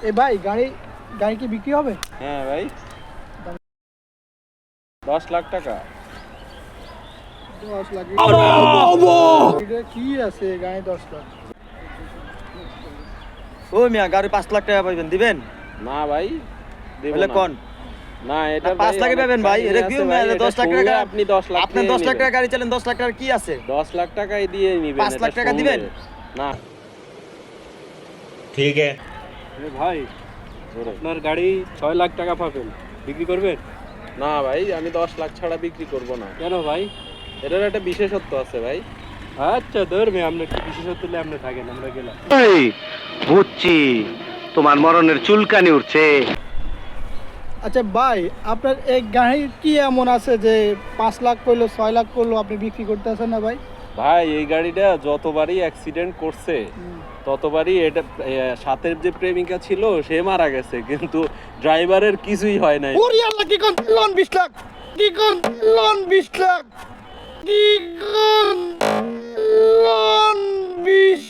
এ ভাই গাড়ি গাড়ি কি বিক্রি হবে? হ্যাঁ ভাই, 10 লাখ টাকা। 10 লাখ এটা কি আছে গাড়ি 10 লাখ? ও মিয়া গাড়ি 5 লাখ টাকা পাইবেন দিবেন? না ভাই, দেব বলে না। কোন না, এটা 5 লাখে পাবেন ভাই। এটা কি 10 লাখ টাকা? আপনি 10 লাখ, আপনি 10 লাখ টাকা গাড়ি চালান, 10 লাখ টাকা কি আছে? 10 লাখ টাকাই দিয়ে নিবেন। 5 লাখ টাকা দিবেন? না ठीक है। ভাই আপনার গাড়ি 6 লাখ টাকা পাবেন, বিক্রি করবেন? না ভাই, আমি 10 লাখ ছাড়া বিক্রি করব না। কেন ভাই? এটার একটা বিশেষত্ব আছে ভাই। আচ্ছা ধরবে, আপনি একটু বিশেষত্ব হলে আপনি থাকেন, আমরা গেলাম। এই বুঝছি, তোমার মরণের চুলকানি উঠছে। আচ্ছা ভাই, আপনার এই গাড়ি কি এমন আছে যে 5 লাখ কইলো 6 লাখ করলো আপনি বিক্রি করতেছেন না ভাই? ভাই এই গাড়িটা যতবারই অ্যাক্সিডেন্ট করছে ততবারই এটা সাথের যে প্রেমিকা ছিল সে মারা গেছে, কিন্তু ড্রাইভারের কিছুই হয় নাই। ওরে আল্লাহ, কি কোন লোন 20 লাখ, কি কোন লোন 20 লাখ, কি কোন লোন 20